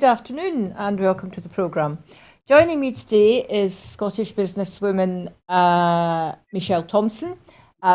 Good afternoon and welcome to the programme. Joining me today is Scottish businesswoman Michelle Thomson,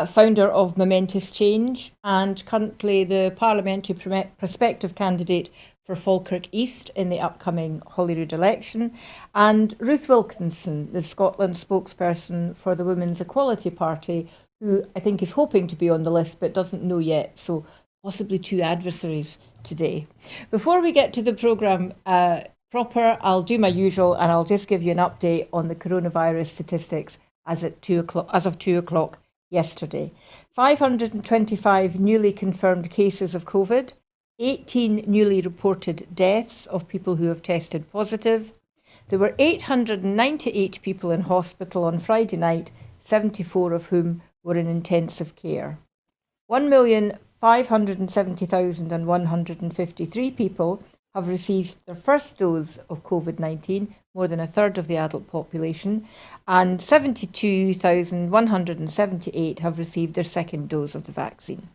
founder of Momentous Change and currently the parliamentary prospective candidate for Falkirk East in the upcoming Holyrood election, and Ruth Wilkinson, the Scotland spokesperson for the Women's Equality Party, who I think is hoping to be on the list but doesn't know yet, so possibly two adversaries today. Before we get to the programme proper, I'll do my usual and I'll just give you an update on the coronavirus statistics as of 2 o'clock yesterday. 525 newly confirmed cases of COVID, 18 newly reported deaths of people who have tested positive. There were 898 people in hospital on Friday night, 74 of whom were in intensive care. 1,570,153 people have received their first dose of COVID-19, more than a third of the adult population, and 72,178 have received their second dose of the vaccine.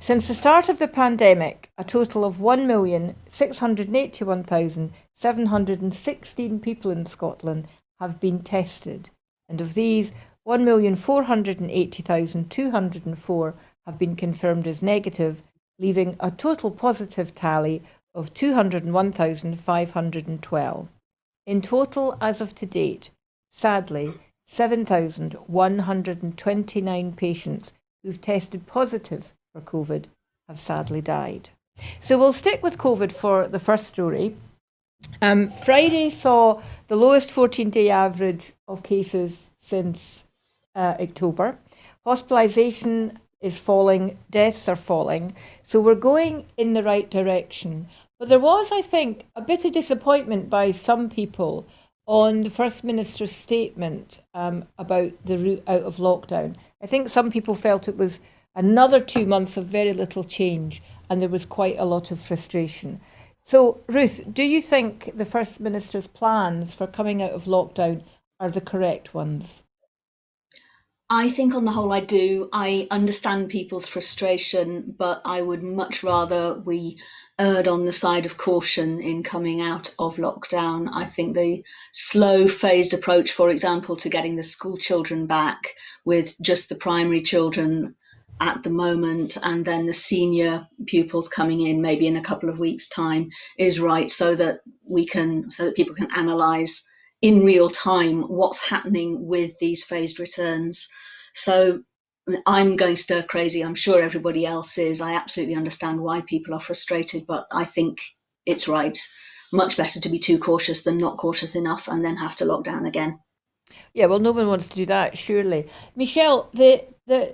Since the start of the pandemic, a total of 1,681,716 people in Scotland have been tested, and of these, 1,480,204 have been confirmed as negative, leaving a total positive tally of 201,512. In total, as of to date, sadly, 7,129 patients who've tested positive for COVID have sadly died. So we'll stick with COVID for the first story. Friday saw the lowest 14-day average of cases since October. Hospitalisation is falling, deaths are falling, so we're going in the right direction. But there was, I think, a bit of disappointment by some people on the First Minister's statement about the route out of lockdown. I think some people felt it was another 2 months of very little change, and there was quite a lot of frustration. So, Ruth, do you think the First Minister's plans for coming out of lockdown are the correct ones? I think on the whole I do. I understand people's frustration, but I would much rather we erred on the side of caution in coming out of lockdown. I think the slow phased approach, for example, to getting the school children back with just the primary children at the moment and then the senior pupils coming in maybe in a couple of weeks' time is right, so that people can analyse in real time what's happening with these phased returns. So I'm going stir crazy. I'm sure everybody else is. I absolutely understand why people are frustrated, but I think it's right. Much better to be too cautious than not cautious enough and then have to lock down again. Yeah, well, no one wants to do that, surely. Michelle, the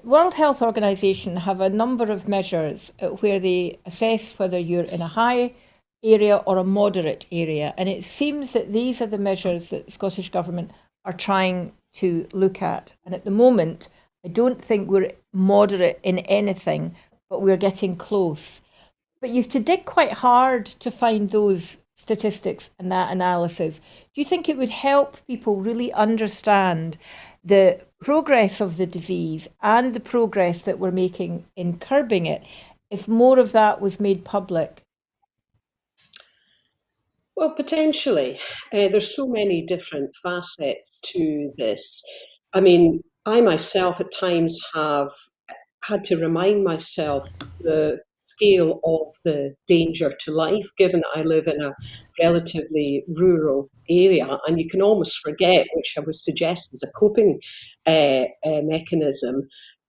World Health Organization have a number of measures where they assess whether you're in a high area or a moderate area. And it seems that these are the measures that the Scottish Government are trying to look at. And at the moment, I don't think we're moderate in anything, but we're getting close. But you've to dig quite hard to find those statistics and that analysis. Do you think it would help people really understand the progress of the disease and the progress that we're making in curbing it if more of that was made public? Well, potentially. There's so many different facets to this. I mean, I myself at times have had to remind myself the scale of the danger to life, given that I live in a relatively rural area, and you can almost forget, which I would suggest is a coping mechanism.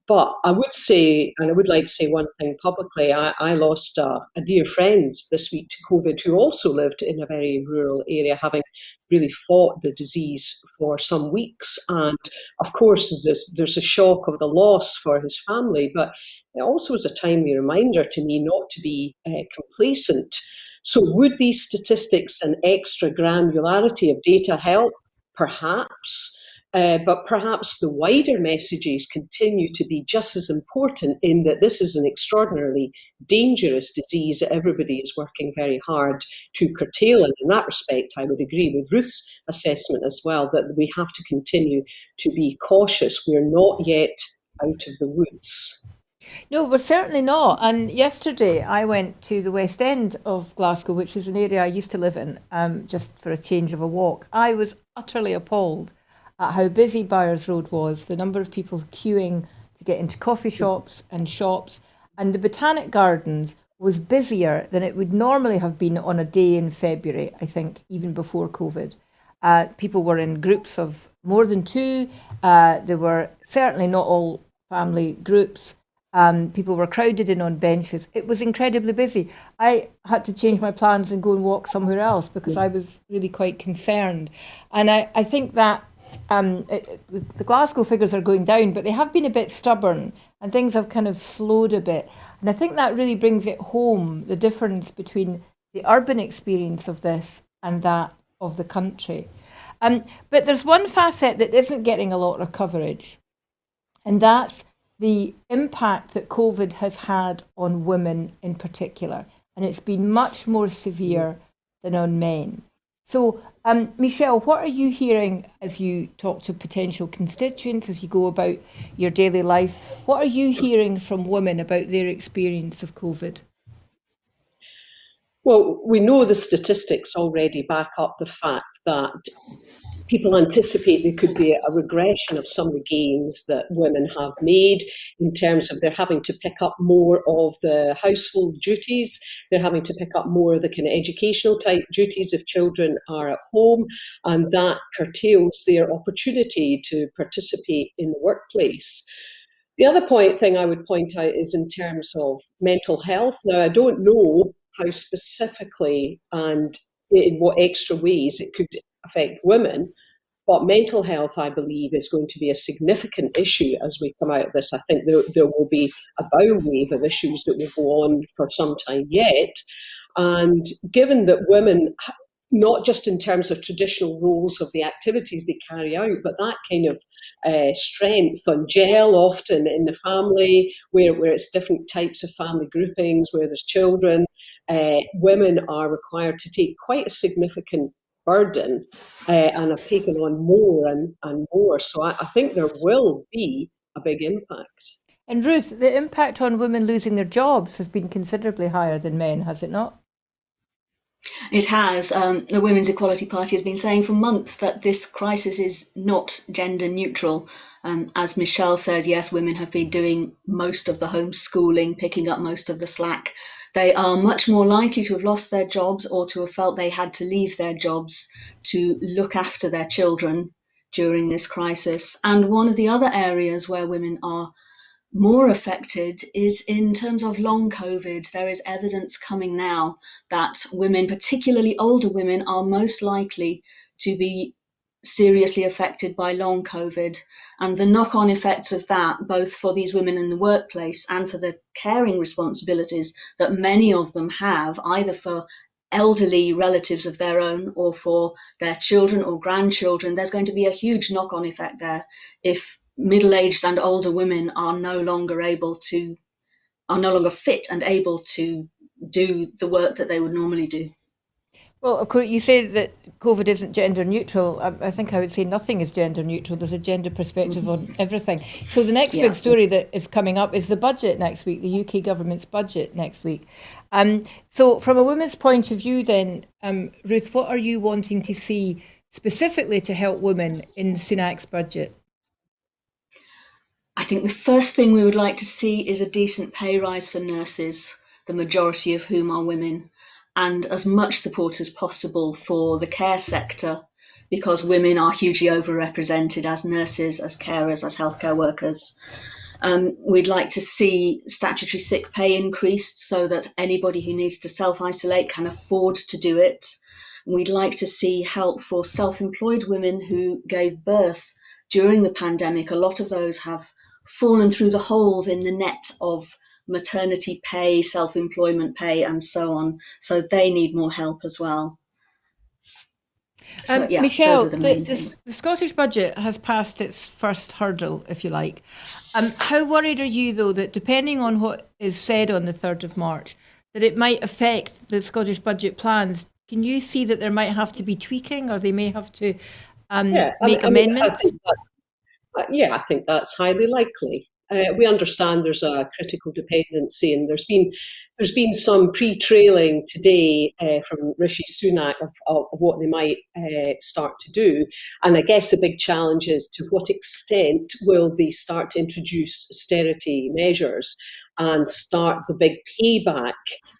But I would say, and I would like to say one thing publicly, I lost a dear friend this week to COVID who also lived in a very rural area, having really fought the disease for some weeks. And of course, there's a shock of the loss for his family, but it also is a timely reminder to me not to be complacent. So would these statistics and extra granularity of data help? Perhaps. But perhaps the wider messages continue to be just as important, in that this is an extraordinarily dangerous disease that everybody is working very hard to curtail. And in that respect, I would agree with Ruth's assessment as well, that we have to continue to be cautious. We're not yet out of the woods. No, we're certainly not. And yesterday I went to the West End of Glasgow, which is an area I used to live in, just for a change of a walk. I was utterly appalled at how busy Byres Road was, the number of people queuing to get into coffee shops and shops. And the Botanic Gardens was busier than it would normally have been on a day in February, I think, even before COVID. People were in groups of more than two. There were certainly not all family groups. People were crowded in on benches. It was incredibly busy. I had to change my plans and go and walk somewhere else because I was really quite concerned. And I think that the Glasgow figures are going down, but they have been a bit stubborn and things have kind of slowed a bit. And I think that really brings it home, the difference between the urban experience of this and that of the country. But there's one facet that isn't getting a lot of coverage, and that's the impact that COVID has had on women in particular. And it's been much more severe than on men. So, Michelle, what are you hearing as you talk to potential constituents, as you go about your daily life? What are you hearing from women about their experience of COVID? Well, we know the statistics already back up the fact that people anticipate there could be a regression of some of the gains that women have made in terms of they're having to pick up more of the household duties, they're having to pick up more of the kind of educational type duties if children are at home, and that curtails their opportunity to participate in the workplace. The other thing I would point out is in terms of mental health. Now, I don't know how specifically and in what extra ways it could affect women, but mental health, I believe, is going to be a significant issue as we come out of this. I think there will be a bow wave of issues that will go on for some time yet. And given that women, not just in terms of traditional roles of the activities they carry out, but that kind of strength on gel often in the family, where it's different types of family groupings, where there's children, women are required to take quite a significant burden and have taken on more and more. So I think there will be a big impact. And Ruth, the impact on women losing their jobs has been considerably higher than men, has it not? It has. The Women's Equality Party has been saying for months that this crisis is not gender neutral. As Michelle said, yes, women have been doing most of the homeschooling, picking up most of the slack. They are much more likely to have lost their jobs or to have felt they had to leave their jobs to look after their children during this crisis. And one of the other areas where women are more affected is in terms of long COVID. There is evidence coming now that women, particularly older women, are most likely to be seriously affected by long COVID. And the knock on effects of that, both for these women in the workplace and for the caring responsibilities that many of them have, either for elderly relatives of their own or for their children or grandchildren, there's going to be a huge knock on effect there if middle-aged and older women are no longer fit and able to do the work that they would normally do. Well, of course, you say that COVID isn't gender neutral. I think I would say nothing is gender neutral. There's a gender perspective on everything. So the next big story that is coming up is the budget next week, the UK government's budget next week. So from a woman's point of view then, Ruth, what are you wanting to see specifically to help women in Sunak's budget? I think the first thing we would like to see is a decent pay rise for nurses, the majority of whom are women, and as much support as possible for the care sector, because women are hugely overrepresented as nurses, as carers, as healthcare workers. We'd like to see statutory sick pay increased so that anybody who needs to self-isolate can afford to do it. We'd like to see help for self-employed women who gave birth during the pandemic. A lot of those have fallen through the holes in the net of maternity pay, self-employment pay, and so on. So they need more help as well. So, Michelle, those are the main things. The Scottish budget has passed its first hurdle, if you like. How worried are you, though, that depending on what is said on the 3rd of March, that it might affect the Scottish budget plans? Can you see that there might have to be tweaking or they may have to make amendments? I think that's highly likely. We understand there's a critical dependency, and there's been some pre-trailing today from Rishi Sunak of what they might start to do. And I guess the big challenge is, to what extent will they start to introduce austerity measures and start the big payback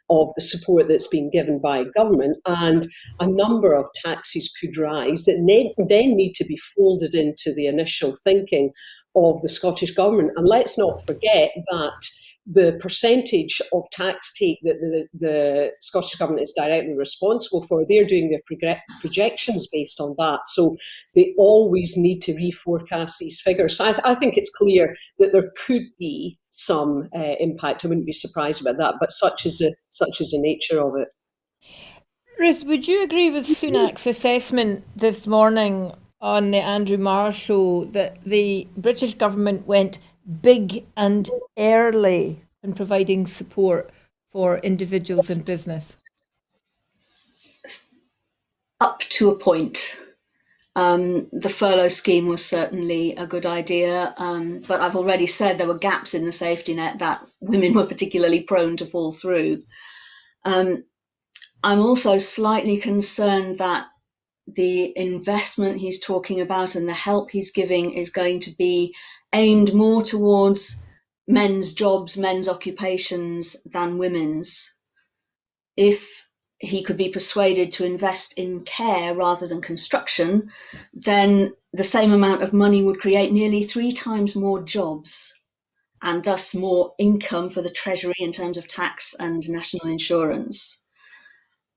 of the support that's been given by government, and a number of taxes could rise that then need to be folded into the initial thinking of the Scottish Government. And let's not forget that the percentage of tax take that the Scottish Government is directly responsible for, they're doing their projections based on that. So they always need to reforecast these figures. So I think it's clear that there could be some impact. I wouldn't be surprised about that, but such is the nature of it. Ruth, would you agree with Sunak's assessment this morning on the Andrew Marr show that the British government went big and early in providing support for individuals and business? Up to a point. The furlough scheme was certainly a good idea, but I've already said there were gaps in the safety net that women were particularly prone to fall through. I'm also slightly concerned that the investment he's talking about and the help he's giving is going to be aimed more towards men's jobs, men's occupations than women's. If he could be persuaded to invest in care rather than construction, then the same amount of money would create nearly 3 times more jobs, and thus more income for the Treasury in terms of tax and national insurance.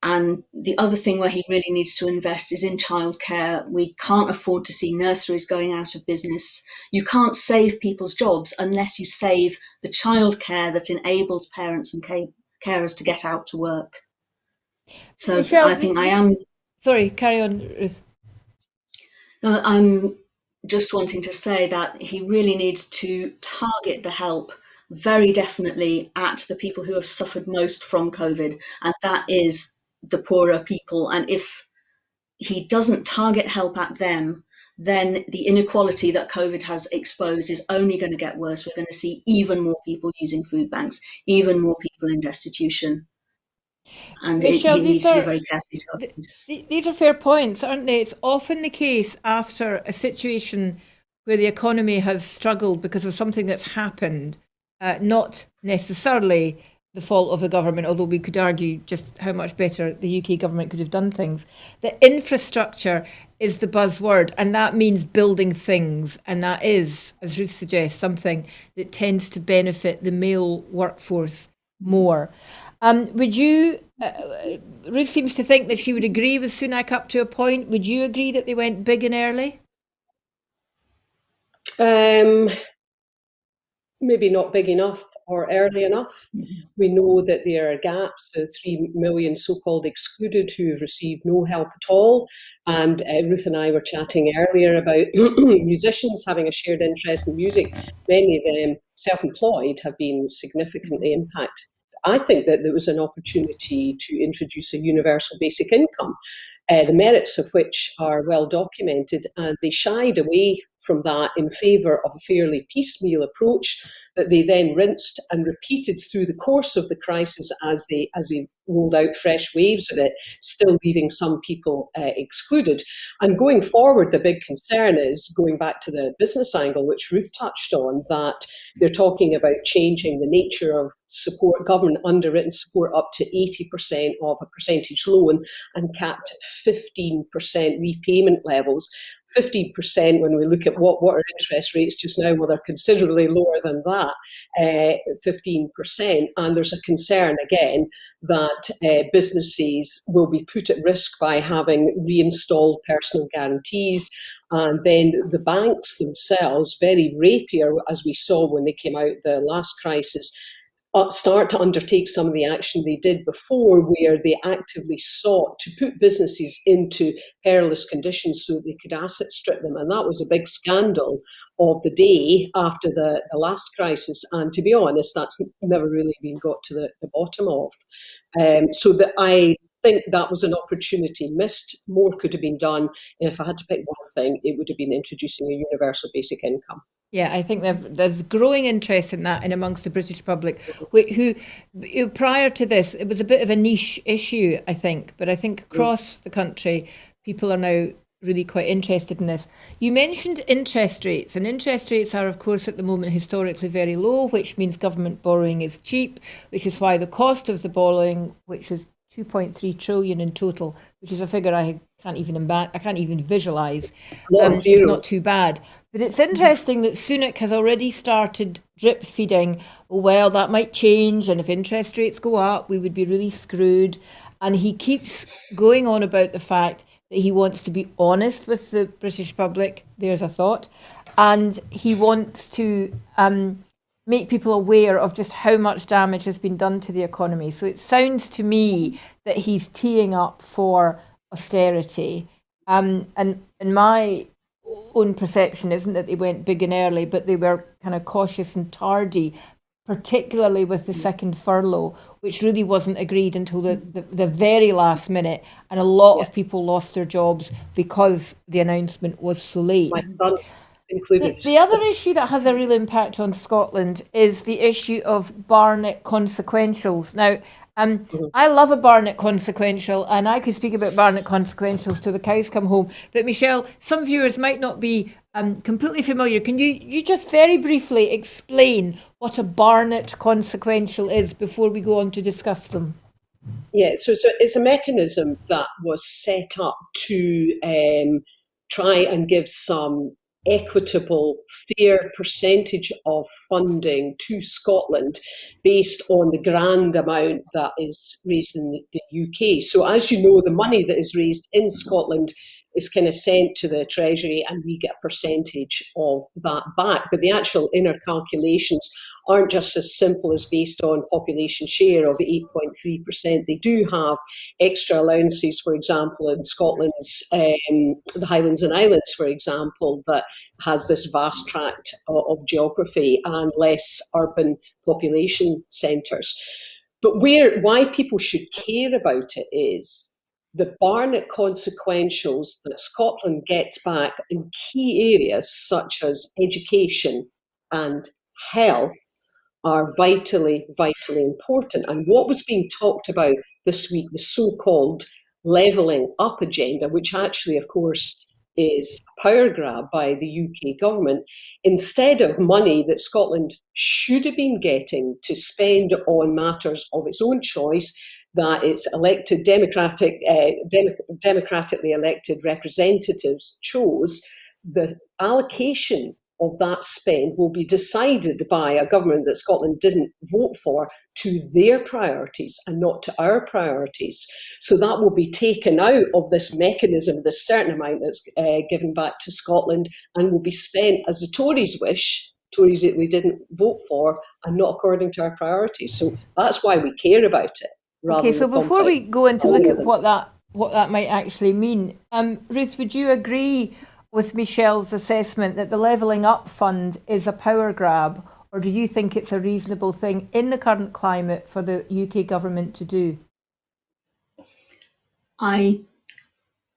And the other thing where he really needs to invest is in childcare. We can't afford to see nurseries going out of business. You can't save people's jobs unless you save the childcare that enables parents and carers to get out to work. So Michelle, I think I am... Sorry, carry on, Ruth. I'm just wanting to say that he really needs to target the help very definitely at the people who have suffered most from COVID, and that is the poorer people. And if he doesn't target help at them, then the inequality that COVID has exposed is only going to get worse. We're going to see even more people using food banks, even more people in destitution. And Michelle, he needs to be very careful. These are fair points, aren't they? It's often the case after a situation where the economy has struggled because of something that's happened, not necessarily the fault of the government, although we could argue just how much better the UK government could have done things. The infrastructure is the buzzword, and that means building things. And that is, as Ruth suggests, something that tends to benefit the male workforce more. Would you, Ruth seems to think that she would agree with Sunak up to a point. Would you agree that they went big and early? Maybe not big enough or early enough. We know that there are gaps, 3 million so-called excluded who have received no help at all. And Ruth and I were chatting earlier about musicians having a shared interest in music. Many of them, self-employed, have been significantly impacted. I think that there was an opportunity to introduce a universal basic income, the merits of which are well documented, and they shied away from that in favour of a fairly piecemeal approach that they then rinsed and repeated through the course of the crisis as they rolled out fresh waves of it, still leaving some people excluded. And going forward, the big concern is, going back to the business angle, which Ruth touched on, that they're talking about changing the nature of support, government underwritten support, up to 80% of a percentage loan and capped at 15% repayment levels. 15%, when we look at what are interest rates just now, well, they're considerably lower than that, 15%. And there's a concern, again, that businesses will be put at risk by having reinstalled personal guarantees. And then the banks themselves, very rapier, as we saw when they came out the last crisis, start to undertake some of the action they did before, where they actively sought to put businesses into perilous conditions so they could asset strip them. And that was a big scandal of the day after the last crisis. And to be honest, that's never really been got to the bottom of. So that I think that was an opportunity missed. More could have been done. And if I had to pick one thing, it would have been introducing a universal basic income. Yeah, I think there's growing interest in that and amongst the British public, who prior to this, it was a bit of a niche issue, I think. But I think across the country, people are now really quite interested in this. You mentioned interest rates, and interest rates are, of course, at the moment historically very low, which means government borrowing is cheap, which is why the cost of the borrowing, which is 2.3 trillion in total, which is a figure I can't even visualize. It's not too bad. But it's interesting that Sunak has already started drip feeding. Oh, well, that might change, and if interest rates go up, we would be really screwed. And he keeps going on about the fact that he wants to be honest with the British public. There's a thought. And he wants to make people aware of just how much damage has been done to the economy. So it sounds to me that he's teeing up for austerity. And my own perception isn't that they went big and early, but they were kind of cautious and tardy, particularly with the second furlough, which really wasn't agreed until the very last minute. And a lot of people lost their jobs because the announcement was so late. My son included. The other issue that has a real impact on Scotland is the issue of Barnett consequentials. Now, I love a Barnett consequential, and I could speak about Barnett consequentials till the cows come home. But Michelle, some viewers might not be completely familiar. Can you just very briefly explain what a Barnett consequential is before we go on to discuss them? Yeah, so it's a mechanism that was set up to try and give some equitable, fair percentage of funding to Scotland based on the grand amount that is raised in the UK. So as you know, the money that is raised in Scotland is kind of sent to the Treasury and we get a percentage of that back. But the actual inner calculations aren't just as simple as based on population share of 8.3%. They do have extra allowances, for example, in Scotland's, the Highlands and Islands, for example, that has this vast tract of geography and less urban population centres. But why people should care about it is the Barnett consequentials that Scotland gets back in key areas such as education and health are vitally, vitally important. And what was being talked about this week, the so-called levelling up agenda, which actually, of course, is a power grab by the UK government, instead of money that Scotland should have been getting to spend on matters of its own choice, that its elected democratically elected representatives chose, the allocation of that spend will be decided by a government that Scotland didn't vote for to their priorities and not to our priorities. So that will be taken out of this mechanism, this certain amount that's given back to Scotland, and will be spent as the Tories wish, Tories that we didn't vote for, and not according to our priorities. So that's why we care about it. Okay, so before we go into look at what that might actually mean, Ruth, would you agree with Michelle's assessment that the Levelling Up Fund is a power grab, or do you think it's a reasonable thing in the current climate for the UK government to do? I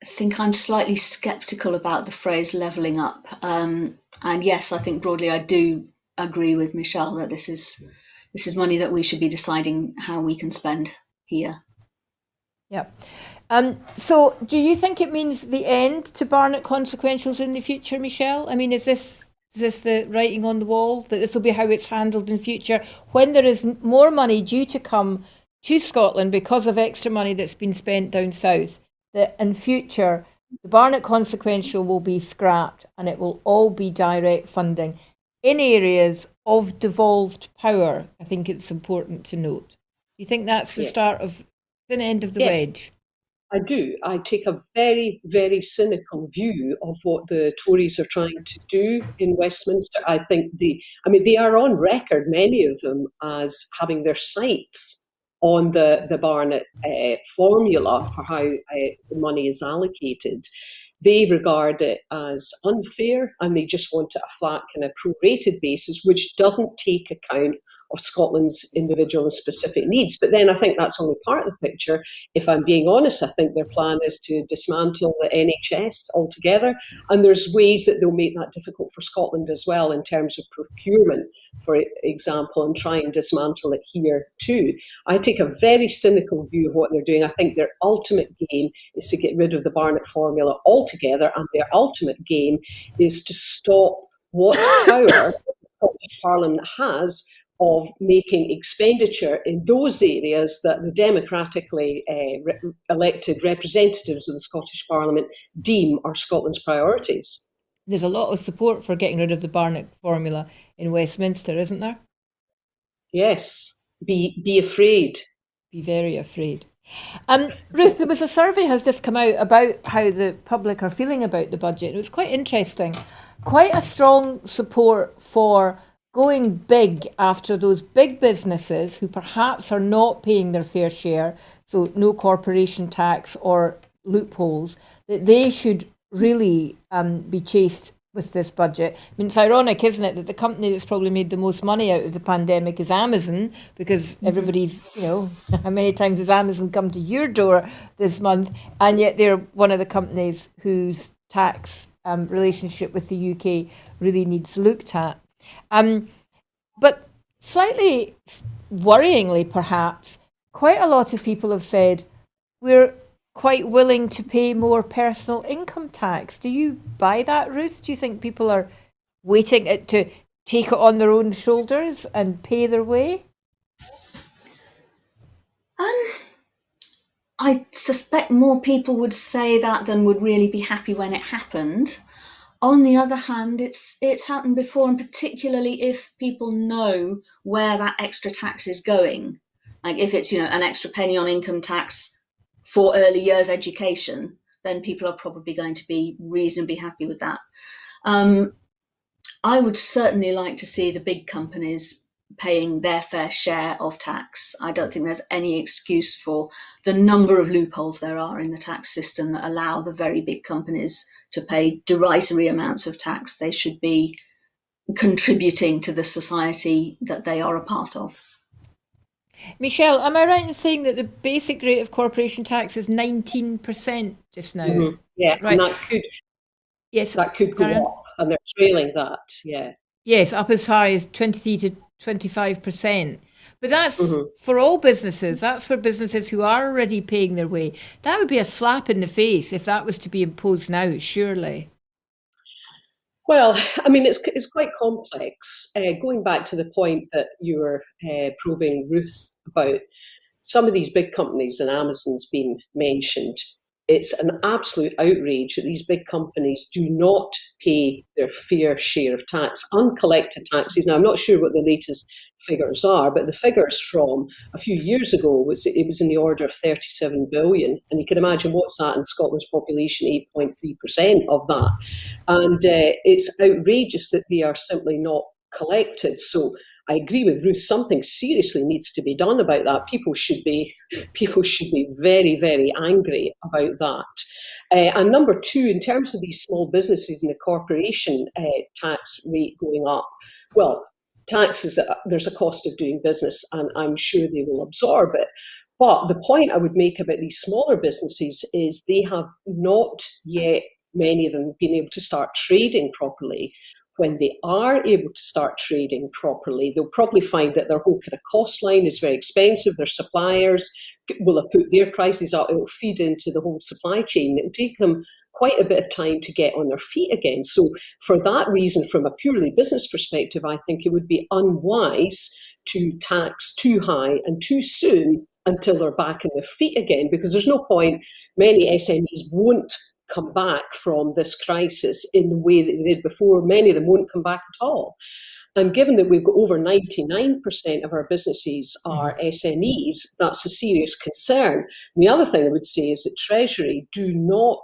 think I'm slightly sceptical about the phrase levelling up. And yes, I think broadly I do agree with Michelle that this is money that we should be deciding how we can spend here. Yep. So do you think it means the end to Barnett consequentials in the future, Michelle? I mean, is this the writing on the wall, that this will be how it's handled in future when there is more money due to come to Scotland because of extra money that's been spent down south, that in future the Barnett consequential will be scrapped and it will all be direct funding in areas of devolved power? I think it's important to note. Do you think that's the start of the end of the wedge? I do. I take a very, very cynical view of what the Tories are trying to do in Westminster. I think they are on record, many of them, as having their sights on the Barnett formula for how the money is allocated. they regard it as unfair, and they just want it a flat kind of prorated basis, which doesn't take account of Scotland's individual and specific needs. But then I think that's only part of the picture. If I'm being honest, I think their plan is to dismantle the NHS altogether, and there's ways that they'll make that difficult for Scotland as well in terms of procurement, for example, and try and dismantle it here too. I take a very cynical view of what they're doing. I think their ultimate game is to get rid of the Barnett formula altogether, and their ultimate game is to stop what power the Scottish Parliament has of making expenditure in those areas that the democratically elected representatives of the Scottish Parliament deem are Scotland's priorities. There's a lot of support for getting rid of the Barnett formula in Westminster, isn't there? Yes, be afraid. Be very afraid. Ruth, there was a survey has just come out about how the public are feeling about the budget. It was quite interesting. Quite a strong support for going big after those big businesses who perhaps are not paying their fair share, so no corporation tax or loopholes, that they should really be chased with this budget. I mean, it's ironic, isn't it, that the company that's probably made the most money out of the pandemic is Amazon, because everybody's, how many times has Amazon come to your door this month? And yet they're one of the companies whose tax relationship with the UK really needs looked at. But slightly worryingly, perhaps, quite a lot of people have said we're quite willing to pay more personal income tax. Do you buy that, Ruth? Do you think people are waiting to take it on their own shoulders and pay their way? I suspect more people would say that than would really be happy when it happened. On the other hand, it's happened before, and particularly if people know where that extra tax is going. Like if it's, an extra penny on income tax for early years education, then people are probably going to be reasonably happy with that. I would certainly like to see the big companies paying their fair share of tax. I don't think there's any excuse for the number of loopholes there are in the tax system that allow the very big companies to pay derisory amounts of tax. They should be contributing to the society that they are a part of. Michelle, am I right in saying that the basic rate of corporation tax is 19% just now? Mm-hmm. Yeah, right. And that could go up, and they're trailing that, yeah. Yes, up as high as 23 to 25%. But that's for all businesses. That's for businesses who are already paying their way. That would be a slap in the face if that was to be imposed now, surely. Well, I mean, it's quite complex. Going back to the point that you were probing Ruth about, some of these big companies, and Amazon's been mentioned, it's an absolute outrage that these big companies do not pay their fair share of tax, uncollected taxes. Now, I'm not sure what the latest figures are, but the figures from a few years ago was in the order of 37 billion. And you can imagine what's that in Scotland's population, 8.3% of that. And it's outrageous that they are simply not collected. So I agree with Ruth, something seriously needs to be done about that. People should be very, very angry about that. And number two, in terms of these small businesses and the corporation tax rate going up, well, taxes, there's a cost of doing business, and I'm sure they will absorb it. But the point I would make about these smaller businesses is they have not yet, many of them, been able to start trading properly. When they are able to start trading properly, they'll probably find that their whole kind of cost line is very expensive. Their suppliers will have put their prices up. It will feed into the whole supply chain. It will take them quite a bit of time to get on their feet again. So for that reason, from a purely business perspective, I think it would be unwise to tax too high and too soon until they're back on their feet again, because there's no point. Many SMEs won't come back from this crisis in the way that they did before. Many of them won't come back at all. And given that we've got over 99% of our businesses are SMEs, that's a serious concern. And the other thing I would say is that Treasury do not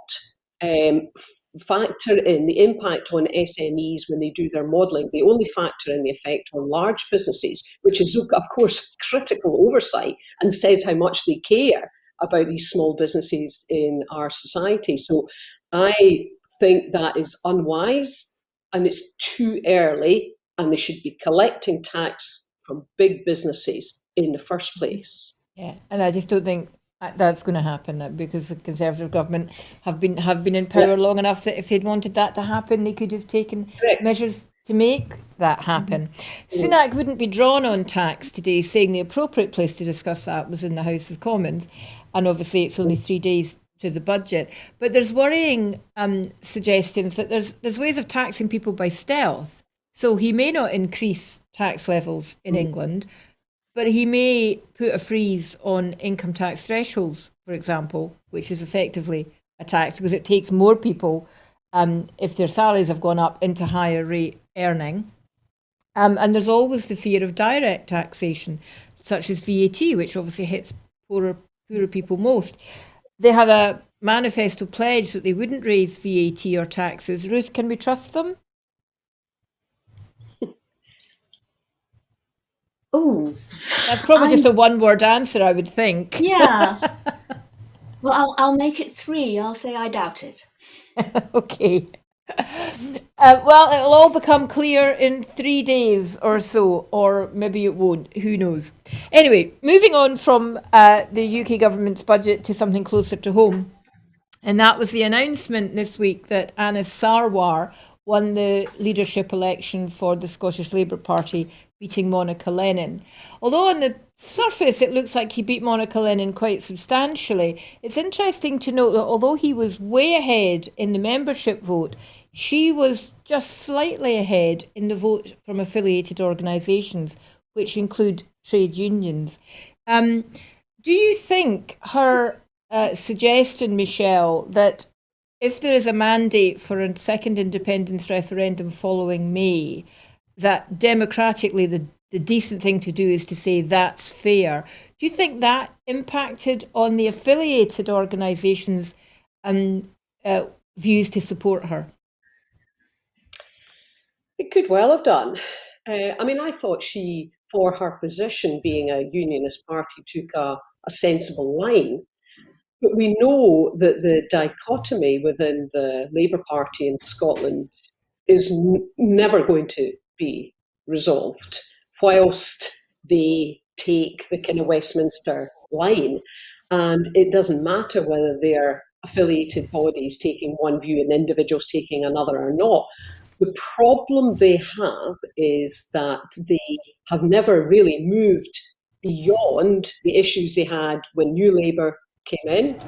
factor in the impact on SMEs when they do their modelling. They only factor in the effect on large businesses, which is, of course, critical oversight and says how much they care about these small businesses in our society. So I think that is unwise and it's too early, and they should be collecting tax from big businesses in the first place. Yeah, and I just don't think that's going to happen because the Conservative government have been in power long enough that if they'd wanted that to happen, they could have taken Correct. measures to make that happen. Sunak wouldn't be drawn on tax today, saying the appropriate place to discuss that was in the House of Commons, and obviously it's only 3 days to the budget. But there's worrying suggestions that there's ways of taxing people by stealth. So he may not increase tax levels in England, but he may put a freeze on income tax thresholds, for example, which is effectively a tax because it takes more people, if their salaries have gone up, into higher rate earning. And there's always the fear of direct taxation, such as VAT, which obviously hits poorer people most. They have a manifesto pledge that they wouldn't raise VAT or taxes. Ruth, can we trust them? Oh, That's probably just a one-word answer, I would think. yeah. Well, I'll make it 3. I'll say I doubt it. Okay. Well, it'll all become clear in 3 days or so, or maybe it won't. Who knows? Anyway, moving on from the UK government's budget to something closer to home. And that was the announcement this week that Anas Sarwar won the leadership election for the Scottish Labour Party, beating Monica Lennon. Although on the surface it looks like he beat Monica Lennon quite substantially, it's interesting to note that although he was way ahead in the membership vote, she was just slightly ahead in the vote from affiliated organisations, which include trade unions. Do you think her suggestion, Michelle, that if there is a mandate for a second independence referendum following May, that democratically the decent thing to do is to say that's fair? Do you think that impacted on the affiliated organisations' views to support her? It could well have done. I thought she, for her position being a unionist party, took a sensible line. But we know that the dichotomy within the Labour Party in Scotland is never going to be resolved whilst they take the kind of Westminster line. And it doesn't matter whether they're affiliated bodies taking one view and individuals taking another or not. The problem they have is that they have never really moved beyond the issues they had when New Labour came in,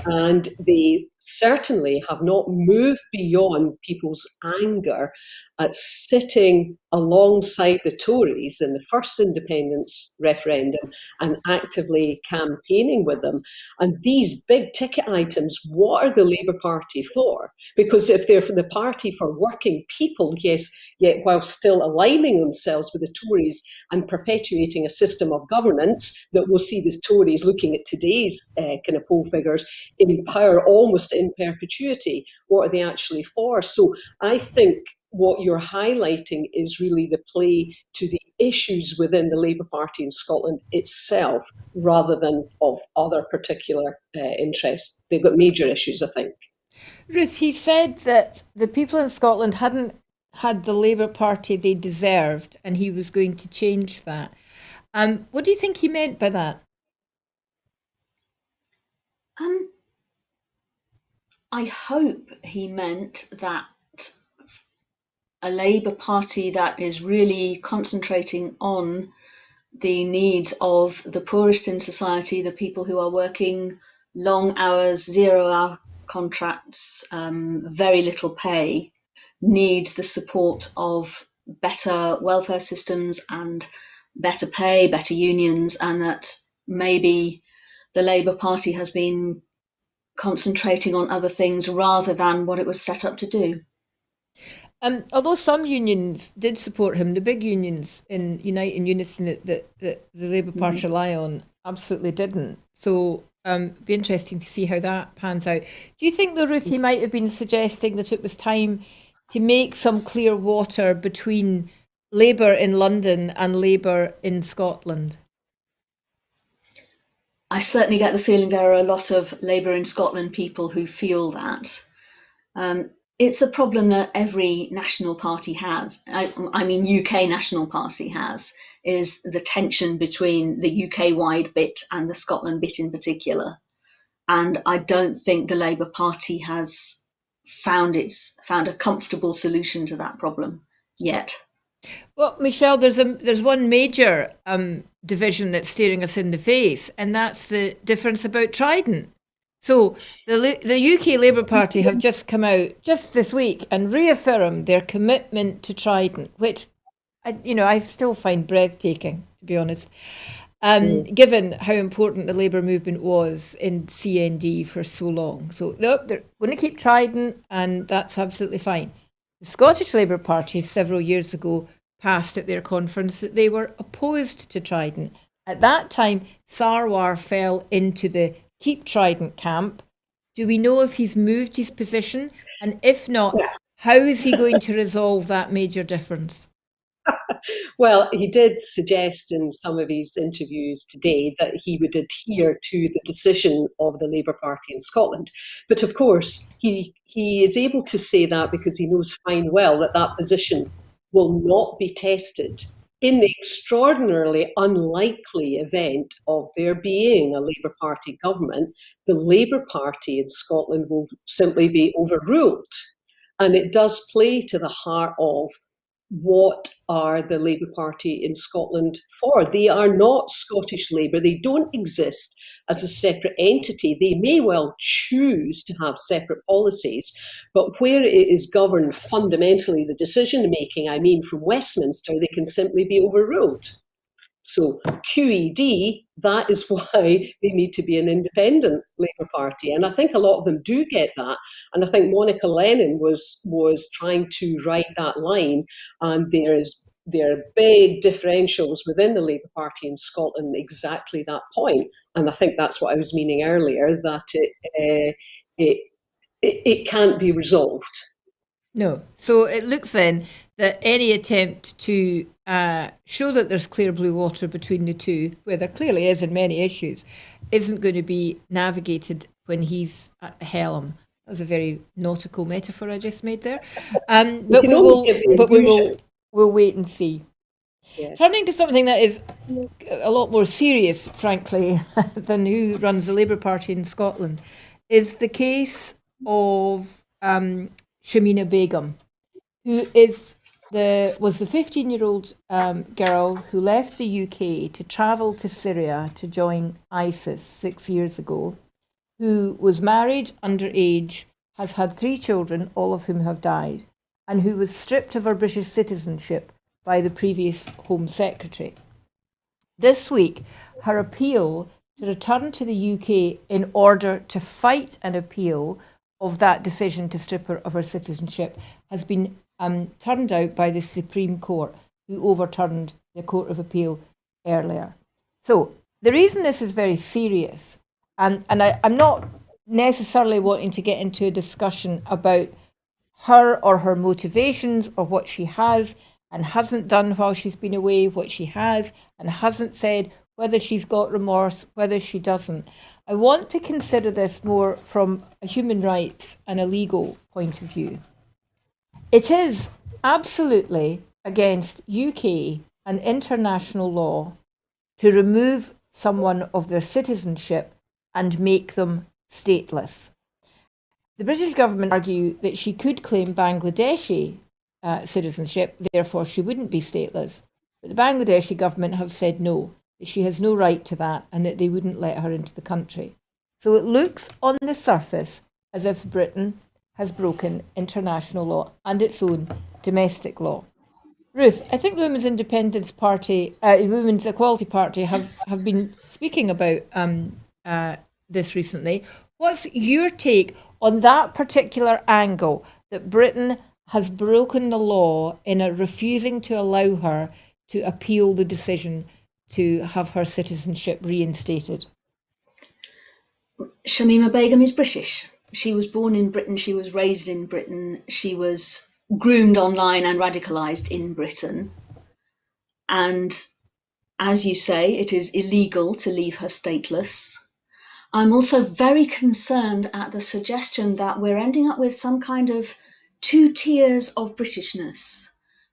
and they certainly have not moved beyond people's anger at sitting alongside the Tories in the first independence referendum and actively campaigning with them. And these big ticket items, what are the Labour Party for? Because if they're the party for working people, yes, yet while still aligning themselves with the Tories and perpetuating a system of governance that will see the Tories, looking at today's kind of poll figures, in power almost in perpetuity, what are they actually for? So I think what you're highlighting is really the play to the issues within the Labour Party in Scotland itself, rather than of other particular interests. They've got major issues, I think. Ruth, he said that the people in Scotland hadn't had the Labour Party they deserved, and he was going to change that. What do you think he meant by that? I hope he meant that a Labour Party that is really concentrating on the needs of the poorest in society, the people who are working long hours, 0-hour contracts, very little pay, needs the support of better welfare systems and better pay, better unions, and that maybe the Labour Party has been concentrating on other things rather than what it was set up to do. Although some unions did support him, the big unions in Unite and Unison that the Labour Party rely on absolutely didn't. So it'd be interesting to see how that pans out. Do you think, though, Ruth, he might have been suggesting that it was time to make some clear water between Labour in London and Labour in Scotland? I certainly get the feeling there are a lot of Labour in Scotland people who feel that. It's a problem that every national party has. I mean, UK National Party has, is the tension between the UK-wide bit and the Scotland bit in particular. And I don't think the Labour Party has found a comfortable solution to that problem yet. Well, Michelle, there's one major division that's staring us in the face, and that's the difference about Trident. So the UK Labour Party have just come out just this week and reaffirmed their commitment to Trident, which I still find breathtaking, to be honest, given how important the Labour movement was in CND for so long. So look, they're going to keep Trident, and that's absolutely fine. The Scottish Labour Party several years ago passed at their conference that they were opposed to Trident. At that time, Sarwar fell into the Keep Trident camp. Do we know if he's moved his position? And if not, how is he going to resolve that major difference? Well, he did suggest in some of his interviews today that he would adhere to the decision of the Labour Party in Scotland. But of course, he is able to say that because he knows fine well that that position will not be tested in the extraordinarily unlikely event of there being a Labour Party government. The Labour Party in Scotland will simply be overruled. And it does play to the heart of what are the Labour Party in Scotland for. They are not Scottish Labour. They don't exist as a separate entity. They may well choose to have separate policies, but where it is governed fundamentally, the decision making, I mean, from Westminster, they can simply be overruled. So QED, that is why they need to be an independent Labour Party. And I think a lot of them do get that. And I think Monica Lennon was trying to write that line. And there are big differentials within the Labour Party in Scotland, exactly that point. And I think that's what I was meaning earlier, that it can't be resolved. No. So it looks then that any attempt to show that there's clear blue water between the two, where there clearly is in many issues, isn't going to be navigated when he's at the helm. That was a very nautical metaphor I just made there. But we'll wait and see. Yes. Turning to something that is a lot more serious, frankly, than who runs the Labour Party in Scotland, is the case of Shamima Begum, who was the 15-year-old girl who left the UK to travel to Syria to join ISIS 6 years ago, who was married underage, has had 3 children, all of whom have died, and who was stripped of her British citizenship by the previous Home Secretary. This week, her appeal to return to the UK in order to fight an appeal of that decision to strip her of her citizenship has been turned out by the Supreme Court, who overturned the Court of Appeal earlier. So the reason this is very serious, and I'm not necessarily wanting to get into a discussion about her or her motivations or what she has and hasn't done while she's been away, what she has and hasn't said, whether she's got remorse, whether she doesn't. I want to consider this more from a human rights and a legal point of view. It is absolutely against UK and international law to remove someone of their citizenship and make them stateless. The British government argue that she could claim Bangladeshi citizenship, therefore she wouldn't be stateless. But the Bangladeshi government have said no, that she has no right to that and that they wouldn't let her into the country. So it looks on the surface as if Britain has broken international law and its own domestic law. Ruth, I think the Women's Independence Party, Women's Equality Party have been speaking about this recently. What's your take on that particular angle, that Britain has broken the law in refusing to allow her to appeal the decision to have her citizenship reinstated? Shamima Begum is British. She was born in Britain, she was raised in Britain, she was groomed online and radicalised in Britain. And as you say, it is illegal to leave her stateless. I'm also very concerned at the suggestion that we're ending up with some kind of 2 tiers of Britishness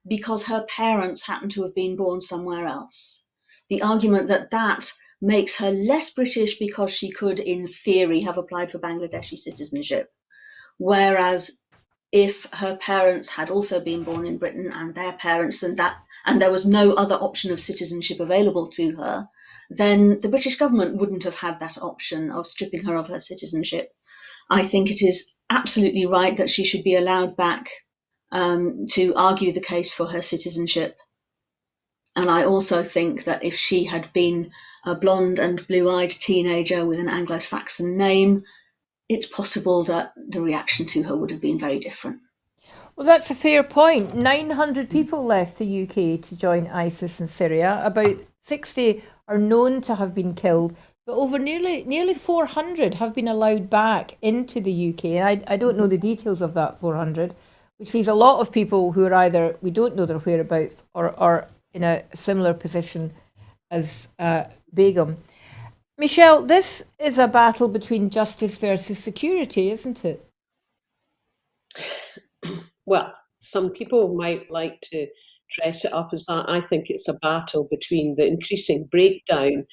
because her parents happen to have been born somewhere else. The argument that that makes her less British because she could, in theory, have applied for Bangladeshi citizenship. Whereas if her parents had also been born in Britain and their parents and there was no other option of citizenship available to her, then the British government wouldn't have had that option of stripping her of her citizenship. I think it is absolutely right that she should be allowed back to argue the case for her citizenship. And I also think that if she had been a blonde and blue-eyed teenager with an Anglo-Saxon name, it's possible that the reaction to her would have been very different. Well, that's a fair point. 900 people left the UK to join ISIS in Syria. About 60 are known to have been killed, but over nearly 400 have been allowed back into the UK. And I don't know the details of that 400, which leaves a lot of people who are either, we don't know their whereabouts, or are in a similar position as Begum. Michelle, this is a battle between justice versus security, isn't it? Well, some people might like to dress it up as that. I think it's a battle between the increasing breakdown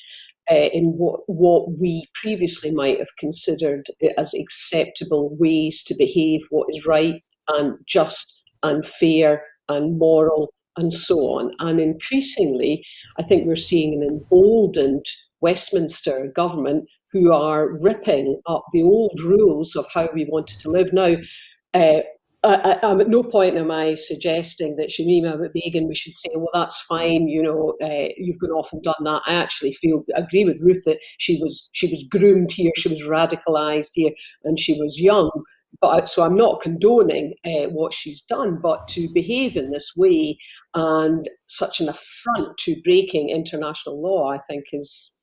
in what we previously might have considered as acceptable ways to behave, what is right and just and fair and moral and so on. And increasingly, I think we're seeing an emboldened Westminster government who are ripping up the old rules of how we wanted to live. Now, I'm at no point am I suggesting that Shamima Begum, we should say, well, that's fine, you've gone off and done that. I actually agree with Ruth that she was groomed here, she was radicalised here, and she was young. So I'm not condoning what she's done, but to behave in this way and such an affront to breaking international law, I think is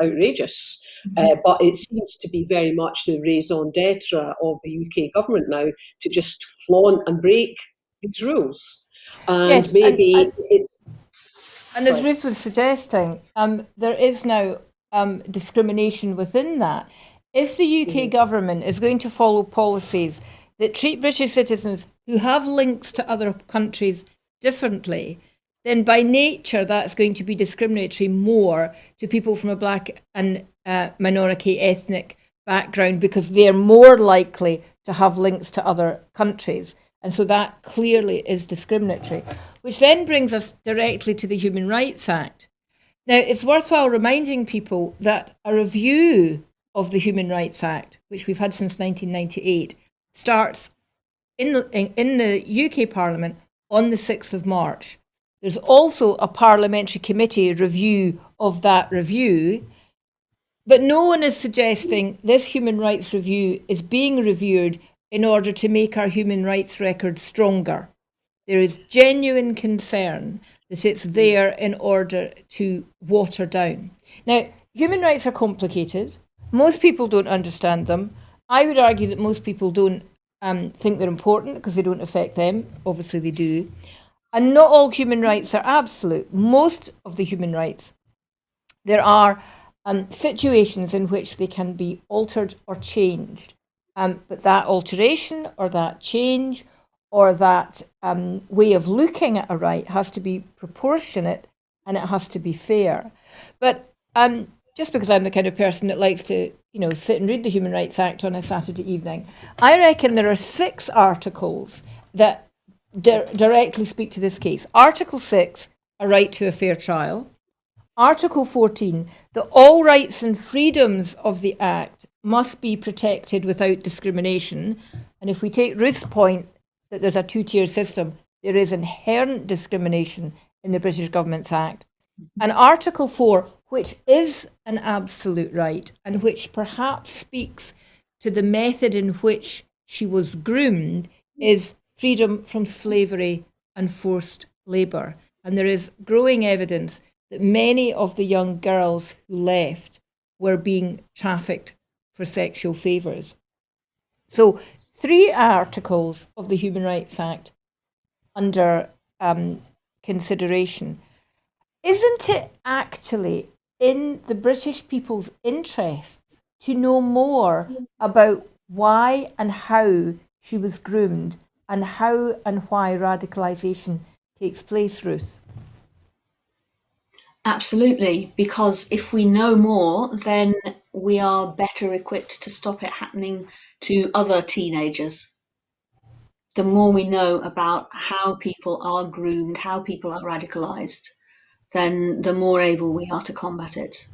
outrageous. But it seems to be very much the raison d'etre of the UK government now to just flaunt and break these rules. And Yes, maybe it's... And as Ruth was suggesting, there is now discrimination within that. If the UK government is going to follow policies that treat British citizens who have links to other countries differently, then by nature that's going to be discriminatory more to people from a black and minority ethnic background because they're more likely to have links to other countries. And so that clearly is discriminatory, which then brings us directly to the Human Rights Act. Now, it's worthwhile reminding people that a review of the Human Rights Act, which we've had since 1998, starts in the UK Parliament on the 6th of March. There's also a parliamentary committee review of that review, but no one is suggesting this human rights review is being reviewed in order to make our human rights record stronger. There is genuine concern that it's there in order to water down. Now, human rights are complicated. Most people don't understand them. I would argue that most people don't think they're important because they don't affect them. Obviously, they do. And not all human rights are absolute. Most of the human rights, there are situations in which they can be altered or changed. But that alteration or that change or that way of looking at a right has to be proportionate and it has to be fair. But just because I'm the kind of person that likes to, sit and read the Human Rights Act on a Saturday evening, I reckon there are 6 articles that directly speak to this case. Article 6, a right to a fair trial. Article 14, that all rights and freedoms of the Act must be protected without discrimination. And if we take Ruth's point that there's a 2-tier system, there is inherent discrimination in the British Government's Act. And Article 4, which is an absolute right and which perhaps speaks to the method in which she was groomed, is freedom from slavery and forced labour. And there is growing evidence that many of the young girls who left were being trafficked for sexual favours. So 3 articles of the Human Rights Act under consideration. Isn't it actually in the British people's interests to know more about why and how she was groomed and how and why radicalisation takes place, Ruth? Absolutely, because if we know more, then we are better equipped to stop it happening to other teenagers. The more we know about how people are groomed, how people are radicalised, then the more able we are to combat it.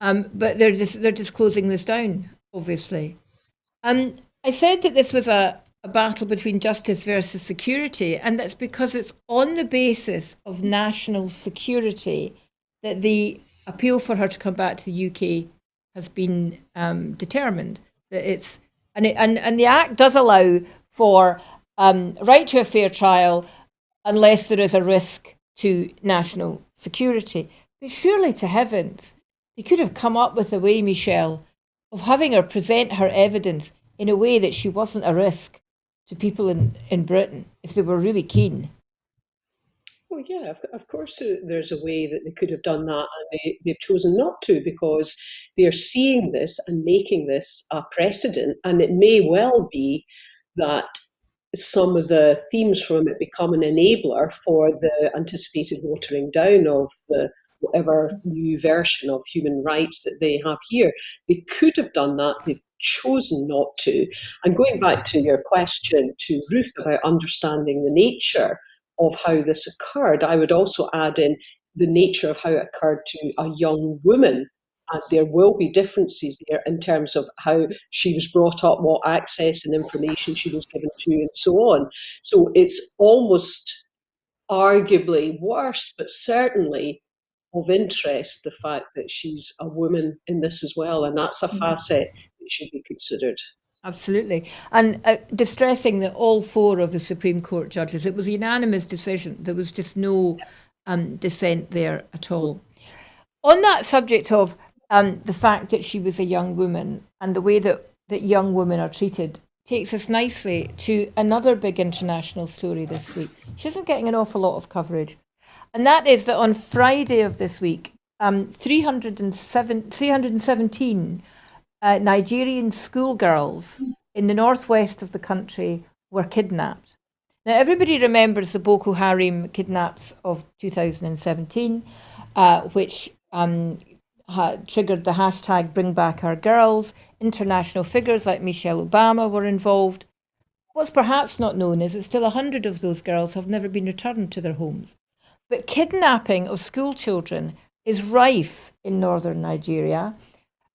But they're just closing this down, obviously. I said that this was a battle between justice versus security, and that's because it's on the basis of national security that the appeal for her to come back to the UK has been determined. That it's and the Act does allow for right to a fair trial unless there is a risk to national security. But surely to heavens, they could have come up with a way, Michelle, of having her present her evidence in a way that she wasn't a risk to people in Britain if they were really keen. Well, yeah, of course, there's a way that they could have done that, and they've chosen not to because they're seeing this and making this a precedent. And it may well be that some of the themes from it become an enabler for the anticipated watering down of the whatever new version of human rights that they have here. They could have done that. They've chosen not to. And going back to your question to Ruth about understanding the nature of how this occurred, I would also add in the nature of how it occurred to a young woman. And there will be differences there in terms of how she was brought up, what access and information she was given to, and so on. So it's almost arguably worse, but certainly of interest, the fact that she's a woman in this as well. And that's a facet that should be considered. Absolutely. And distressing that all four of the Supreme Court judges, it was a unanimous decision. There was just no dissent there at all. On that subject of the fact that she was a young woman and the way that young women are treated takes us nicely to another big international story this week. She isn't getting an awful lot of coverage. And that is that on Friday of this week, 317 Nigerian schoolgirls in the northwest of the country were kidnapped. Now, everybody remembers the Boko Haram kidnaps of 2017, which triggered the hashtag Bring Back Our Girls. International figures like Michelle Obama were involved. What's perhaps not known is that still 100 of those girls have never been returned to their homes. But kidnapping of school children is rife in northern Nigeria,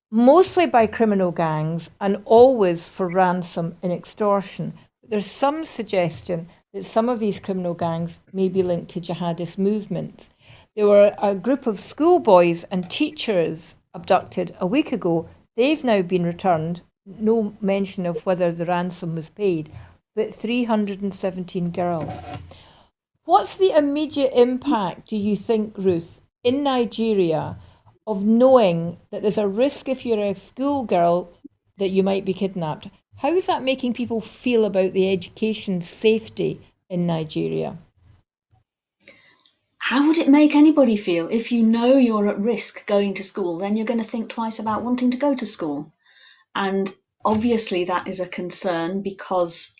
mostly by criminal gangs and always for ransom and extortion. There's some suggestion that some of these criminal gangs may be linked to jihadist movements. There were a group of schoolboys and teachers abducted a week ago. They've now been returned. No mention of whether the ransom was paid, but 317 girls. What's the immediate impact, do you think, Ruth, in Nigeria of knowing that there's a risk if you're a schoolgirl that you might be kidnapped? How is that making people feel about the education safety in Nigeria? How would it make anybody feel? If you know you're at risk going to school, then you're going to think twice about wanting to go to school. And obviously that is a concern because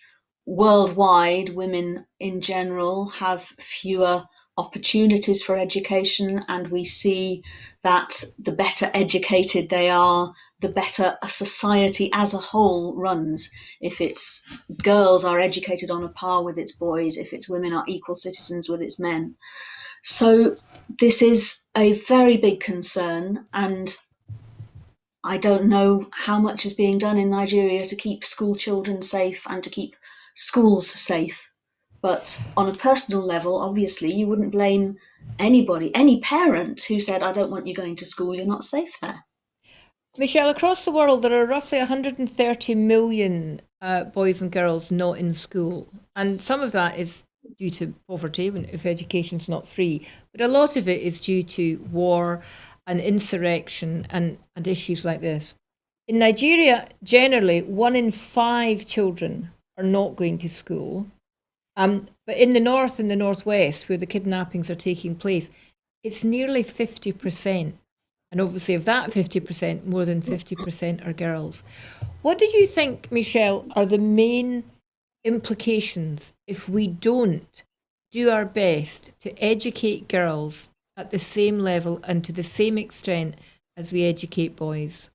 worldwide women in general have fewer opportunities for education, and we see that the better educated they are, the better a society as a whole runs. If its girls are educated on a par with its boys, if its women are equal citizens with its men. So this is a very big concern, and I don't know how much is being done in Nigeria to keep school children safe and to keep schools safe. But on a personal level, obviously, you wouldn't blame anybody, any parent who said, I don't want you going to school, you're not safe there. Michelle, across the world, there are roughly 130 million boys and girls not in school. And some of that is due to poverty, if education's not free. But a lot of it is due to war and insurrection and issues like this. In Nigeria, generally, 1 in 5 children are not going to school. But in the north and the northwest, where the kidnappings are taking place, it's nearly 50%. And obviously, of that 50%, more than 50% are girls. What do you think, Michelle, are the main implications if we don't do our best to educate girls at the same level and to the same extent as we educate boys?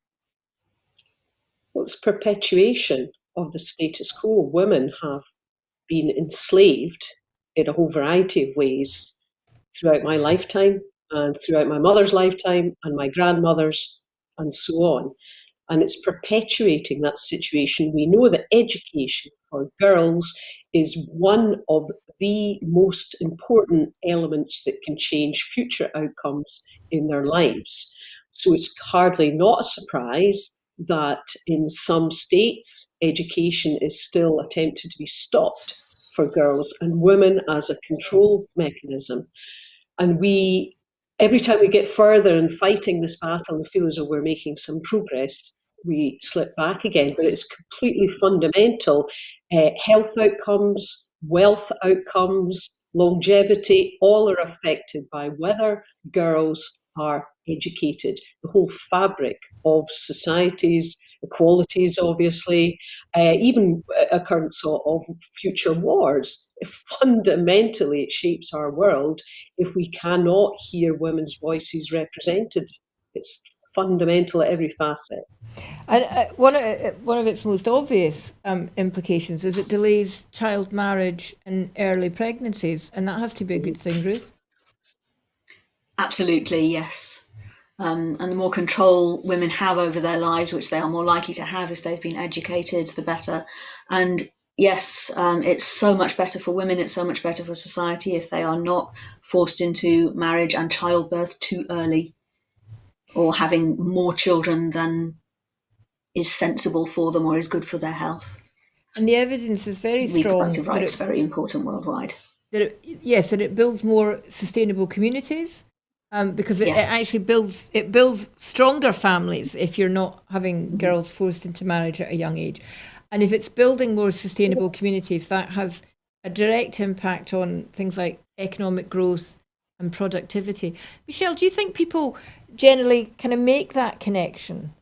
Well, it's perpetuation of the status quo. Women have been enslaved in a whole variety of ways throughout my lifetime and throughout my mother's lifetime and my grandmother's and so on. And it's perpetuating that situation. We know that education for girls is one of the most important elements that can change future outcomes in their lives. So it's hardly not a surprise that in some states, education is still attempted to be stopped for girls and women as a control mechanism. And every time we get further in fighting this battle and feel as though we're making some progress, we slip back again. But it's completely fundamental. Health outcomes, wealth outcomes, longevity, all are affected by whether girls are educated. The whole fabric of societies, equalities, obviously, even occurrence of future wars. Fundamentally, it shapes our world if we cannot hear women's voices represented. It's fundamental at every facet. And one of its most obvious implications is it delays child marriage and early pregnancies, and that has to be a good thing, Ruth. Absolutely, yes. And the more control women have over their lives, which they are more likely to have if they've been educated, the better. And yes, it's so much better for women, it's so much better for society if they are not forced into marriage and childbirth too early, or having more children than is sensible for them or is good for their health. And the evidence is very strong. Reproductive rights are very important worldwide. That it builds more sustainable communities. Because it actually builds stronger families if you're not having girls forced into marriage at a young age. And if it's building more sustainable communities, that has a direct impact on things like economic growth and productivity. Michelle, do you think people generally kind of make that connection?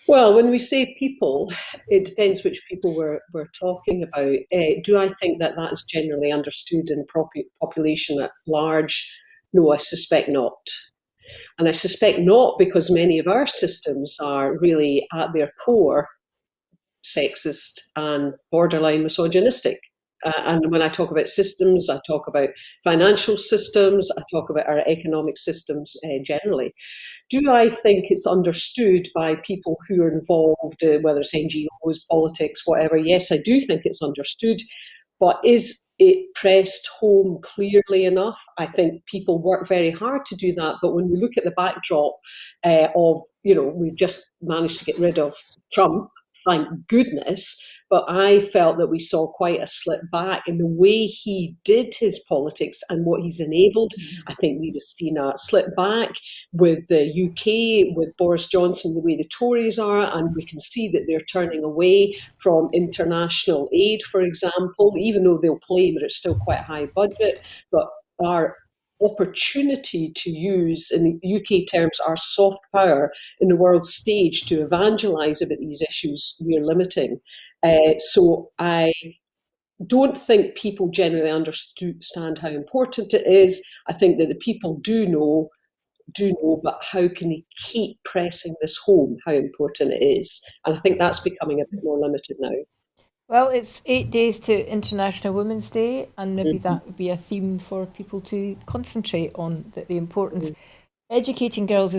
Well, when we say people, it depends which people we're talking about. Do I think that is generally understood in the population at large? No, I suspect not. And I suspect not because many of our systems are really at their core sexist and borderline misogynistic. And when I talk about systems, I talk about financial systems, I talk about our economic systems generally. Do I think it's understood by people who are involved, whether it's NGOs, politics, whatever? Yes, I do think it's understood. But is it pressed home clearly enough? I think people work very hard to do that. But when we look at the backdrop of, we've just managed to get rid of Trump, thank goodness. But I felt that we saw quite a slip back in the way he did his politics and what he's enabled. I think we'd have seen a slip back with the UK, with Boris Johnson, the way the Tories are, and we can see that they're turning away from international aid, for example, even though they'll claim that it's still quite a high budget. But our opportunity to use, in UK terms, our soft power in the world stage to evangelise about these issues, we're limiting. So I don't think people generally understand how important it is. I think that the people do know, but how can they keep pressing this home, how important it is? And I think that's becoming a bit more limited now. Well, it's 8 days to International Women's Day, and maybe that would be a theme for people to concentrate on, the importance. Educating girls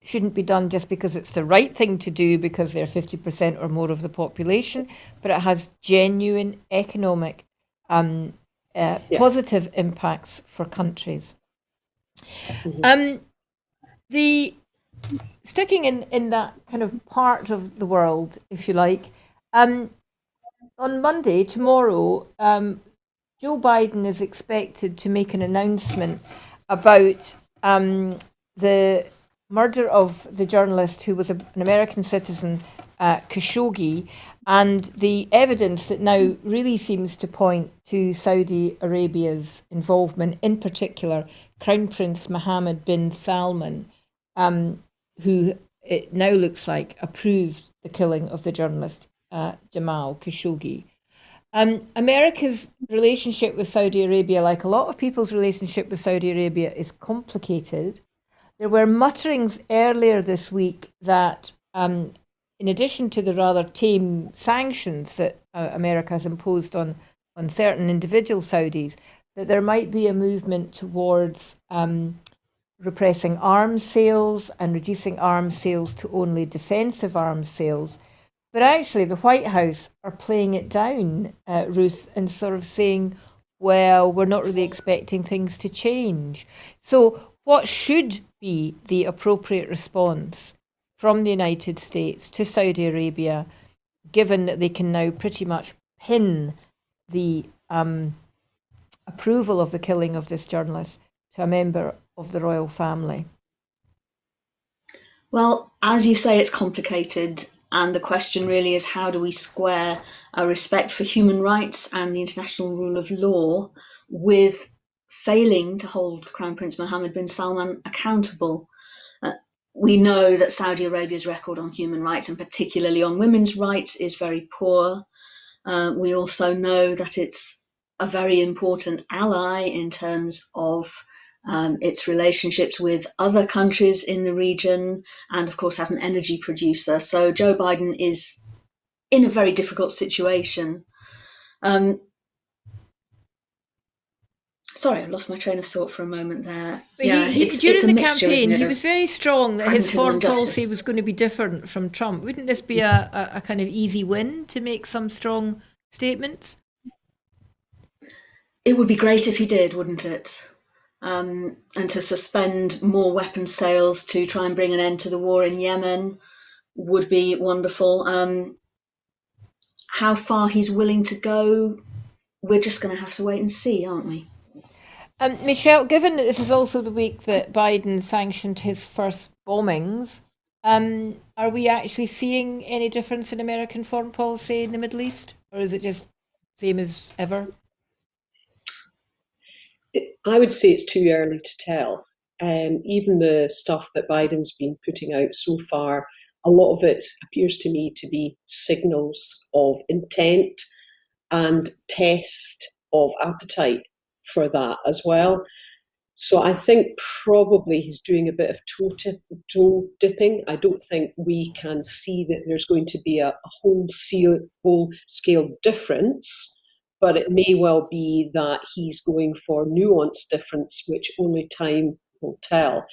shouldn't be done just because it's the right thing to do because they're 50% or more of the population, but it has genuine economic positive impacts for countries. The sticking in that kind of part of the world, if you like, on Monday, tomorrow, Joe Biden is expected to make an announcement about the murder of the journalist who was an American citizen Khashoggi, and the evidence that now really seems to point to Saudi Arabia's involvement, in particular Crown Prince Mohammed bin Salman, who it now looks like approved the killing of the journalist Jamal Khashoggi. America's relationship with Saudi Arabia, like a lot of people's relationship with Saudi Arabia, is complicated. There were mutterings earlier this week that, in addition to the rather tame sanctions that America has imposed on certain individual Saudis, that there might be a movement towards repressing arms sales and reducing arms sales to only defensive arms sales. But actually, the White House are playing it down, Ruth, and sort of saying, well, we're not really expecting things to change. So what should be the appropriate response from the United States to Saudi Arabia, given that they can now pretty much pin the approval of the killing of this journalist to a member of the royal family? Well, as you say, it's complicated. And the question really is, how do we square a respect for human rights and the international rule of law with failing to hold Crown Prince Mohammed bin Salman accountable? We know that Saudi Arabia's record on human rights, and particularly on women's rights, is very poor. We also know that it's a very important ally in terms of its relationships with other countries in the region, and of course as an energy producer. So Joe Biden is in a very difficult situation. Sorry, I lost my train of thought for a moment there. But during the campaign, he was very strong that his foreign policy was going to be different from Trump. Wouldn't this be a kind of easy win to make some strong statements? It would be great if he did, wouldn't it? And to suspend more weapons sales to try and bring an end to the war in Yemen would be wonderful. How far he's willing to go, we're just going to have to wait and see, aren't we? Michelle, given that this is also the week that Biden sanctioned his first bombings, are we actually seeing any difference in American foreign policy in the Middle East? Or is it just same as ever? I would say it's too early to tell. Even the stuff that Biden's been putting out so far, a lot of it appears to me to be signals of intent and test of appetite for that as well. So I think probably he's doing a bit of toe dipping. I don't think we can see that there's going to be a whole scale difference, but it may well be that he's going for nuanced difference, which only time will tell.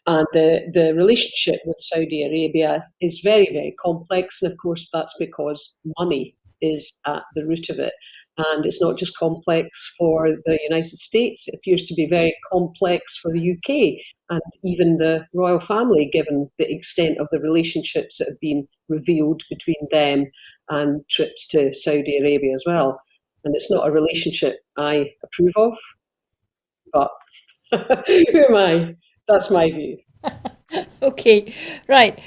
And the relationship with Saudi Arabia is very, very complex. And of course, that's because money is at the root of it. And it's not just complex for the United States, it appears to be very complex for the UK and even the royal family, given the extent of the relationships that have been revealed between them and trips to Saudi Arabia as well. And it's not a relationship I approve of, but who am I? That's my view. Okay, right.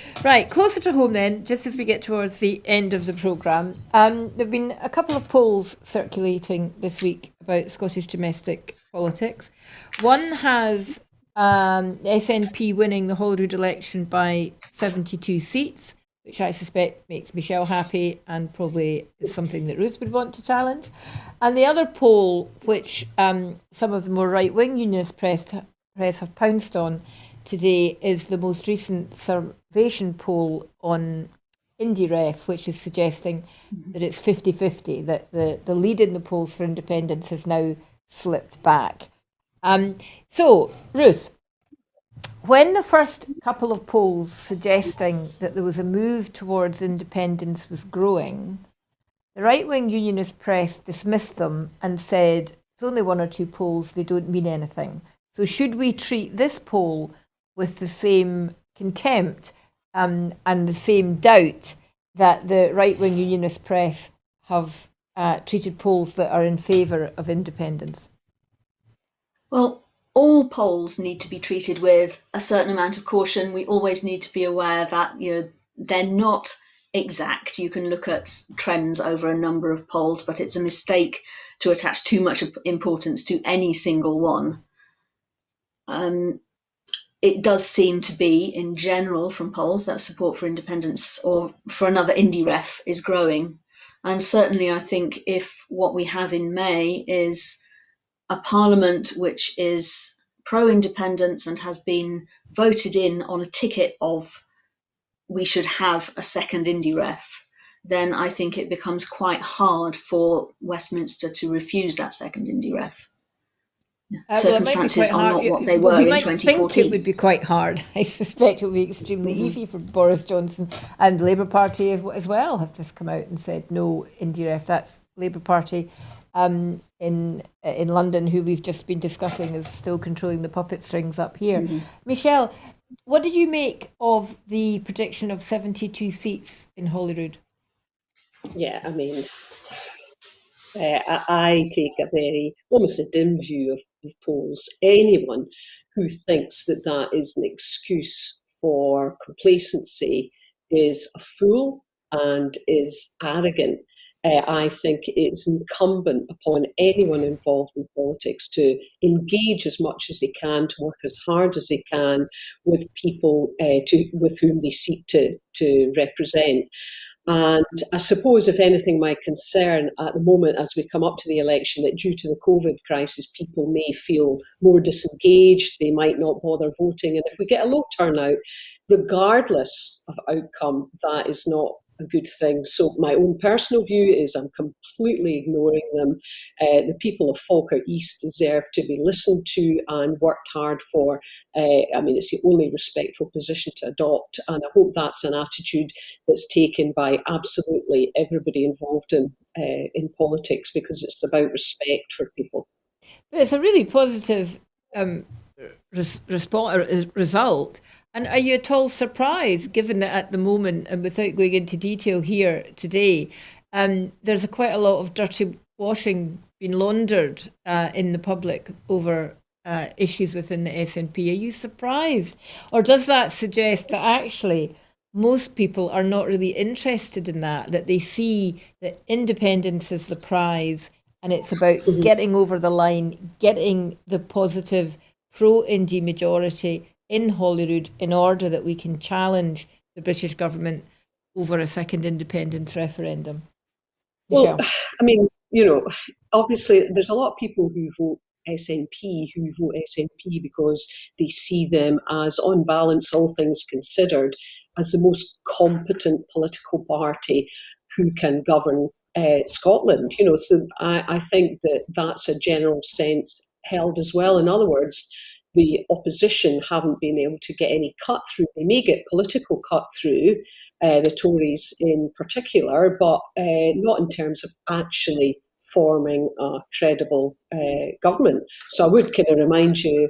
Closer to home then, just as we get towards the end of the programme, there have been a couple of polls circulating this week about Scottish domestic politics. One has SNP winning the Holyrood election by 72 seats, which I suspect makes Michelle happy and probably is something that Ruth would want to challenge. And the other poll, which some of the more right-wing unionist press have pounced on today, is the most recent Survation poll on IndieRef, which is suggesting that it's 50-50, that the lead in the polls for independence has now slipped back. So, Ruth, when the first couple of polls suggesting that there was a move towards independence was growing, the right-wing unionist press dismissed them and said, it's only one or two polls, they don't mean anything. So should we treat this poll with the same contempt and the same doubt that the right-wing unionist press have treated polls that are in favour of independence? Well, all polls need to be treated with a certain amount of caution. We always need to be aware that they're not exact. You can look at trends over a number of polls, but it's a mistake to attach too much importance to any single one. It does seem to be, in general, from polls, that support for independence or for another indie ref is growing. And certainly I think if what we have in May is a parliament which is pro-independence and has been voted in on a ticket of we should have a second indie ref, then I think it becomes quite hard for Westminster to refuse that second indie ref. Well, it might be Circumstances quite are hard. not what they Well, were we in might think it 2014. would be quite hard. I suspect it would be extremely easy for Boris Johnson, and the Labour Party as well have just come out and said no indie ref. That's Labour Party in London, who we've just been discussing, is still controlling the puppet strings up here. Michelle, what did you make of the prediction of 72 seats in Holyrood? Yeah, I mean, I take a very, almost a dim view of polls. Anyone who thinks that that is an excuse for complacency is a fool and is arrogant. I think it's incumbent upon anyone involved in politics to engage as much as they can, to work as hard as they can with people with whom they seek to represent. And I suppose, if anything, my concern at the moment as we come up to the election, that due to the COVID crisis, people may feel more disengaged, they might not bother voting. And if we get a low turnout, regardless of outcome, that is not a good thing. So my own personal view is I'm completely ignoring them. The people of Falkirk East deserve to be listened to and worked hard for. I mean, it's the only respectful position to adopt, and I hope that's an attitude that's taken by absolutely everybody involved in politics, because it's about respect for people. But it's a really positive result. And are you at all surprised, given that at the moment, and without going into detail here today, there's quite a lot of dirty washing being laundered in the public over issues within the SNP? Are you surprised? Or does that suggest that actually most people are not really interested in that they see that independence is the prize, and it's about getting over the line, getting the positive pro-indie majority in Holyrood in order that we can challenge the British government over a second independence referendum? Well, Michelle? I mean, obviously there's a lot of people who vote SNP because they see them as, on balance, all things considered, as the most competent political party who can govern Scotland. So I think that that's a general sense held as well. In other words, the opposition haven't been able to get any cut through. They may get political cut through, the Tories in particular, but not in terms of actually forming a credible government. So I would kind of remind you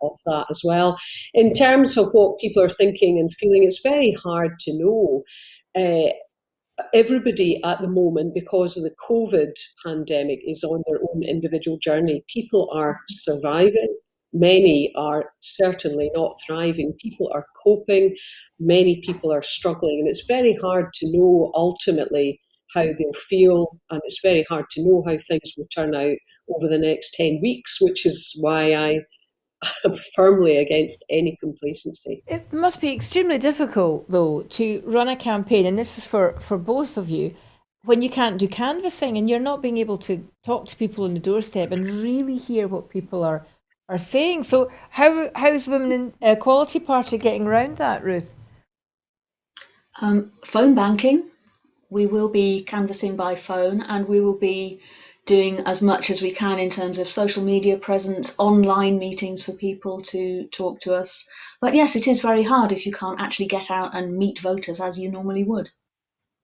of that as well. In terms of what people are thinking and feeling, it's very hard to know. Everybody at the moment, because of the COVID pandemic, is on their own individual journey. People are surviving. Many are certainly not thriving. People are coping. Many people are struggling. And it's very hard to know ultimately how they'll feel. And it's very hard to know how things will turn out over the next 10 weeks, which is why I am firmly against any complacency. It must be extremely difficult, though, to run a campaign, and this is for both of you, when you can't do canvassing and you're not being able to talk to people on the doorstep and really hear what people are saying. So how's Women Equality Party getting around that, Ruth? Phone banking. We will be canvassing by phone, and we will be doing as much as we can in terms of social media presence, online meetings for people to talk to us. But yes, it is very hard if you can't actually get out and meet voters as you normally would.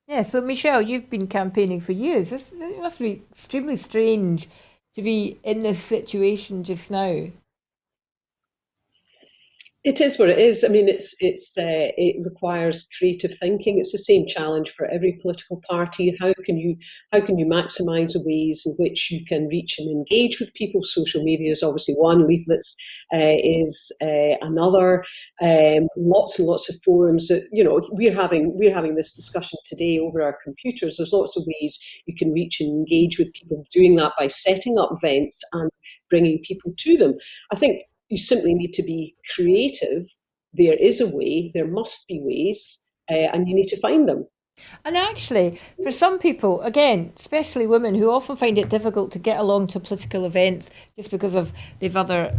Yeah, so Michelle, you've been campaigning for years. It must be extremely strange to be in this situation just now. It is what it is. I mean, it requires creative thinking. It's the same challenge for every political party. How can you maximise the ways in which you can reach and engage with people? Social media is obviously one. Leaflets is another. Lots and lots of forums. That, we're having this discussion today over our computers. There's lots of ways you can reach and engage with people. Doing that by setting up events and bringing people to them. I think you simply need to be creative. There is a way, there must be ways, and you need to find them. And actually, for some people, again, especially women who often find it difficult to get along to political events just because of they've other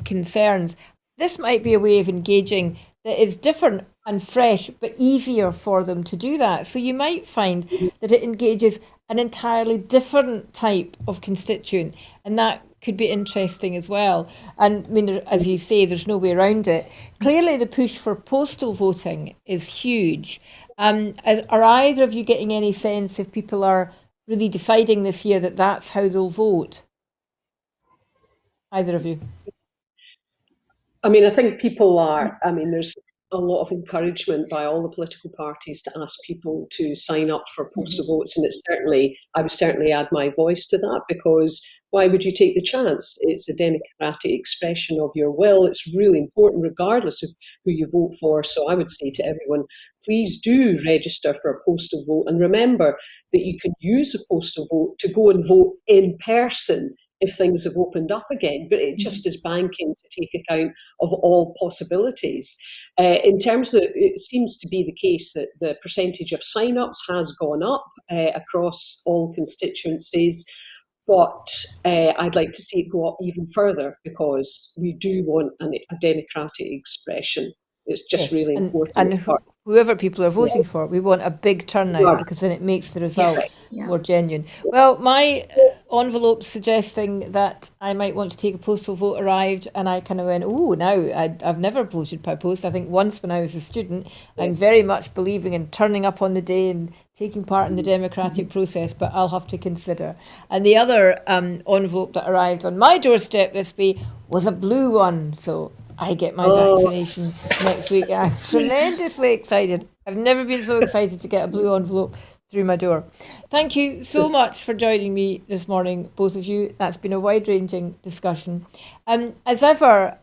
concerns, this might be a way of engaging that is different and fresh, but easier for them to do that. So you might find that it engages an entirely different type of constituent, and that could be interesting as well. And I mean, as you say, there's no way around it. Clearly, the push for postal voting is huge. Are either of you getting any sense if people are really deciding this year that that's how they'll vote? Either of you? I mean, I think people are, there's a lot of encouragement by all the political parties to ask people to sign up for postal votes. And I would certainly add my voice to that, because why would you take the chance? It's a democratic expression of your will. It's really important, regardless of who you vote for. So I would say to everyone, please do register for a postal vote. And remember that you can use a postal vote to go and vote in person if things have opened up again, but it just is banking to take account of all possibilities. In terms of, it seems to be the case that the percentage of sign-ups has gone up across all constituencies, but I'd like to see it go up even further, because we do want a democratic expression. It's just really important. And whoever people are voting for, we want a big turnout, because then it makes the result more genuine. Well, my envelope suggesting that I might want to take a postal vote arrived, and I kind of went, I've never voted by post. I think once when I was a student. I'm very much believing in turning up on the day and taking part in the democratic process, but I'll have to consider. And the other envelope that arrived on my doorstep this week was a blue one, so I get my vaccination next week. I'm tremendously excited. I've never been so excited to get a blue envelope through my door. Thank you so much for joining me this morning, both of you. That's been a wide-ranging discussion. As ever,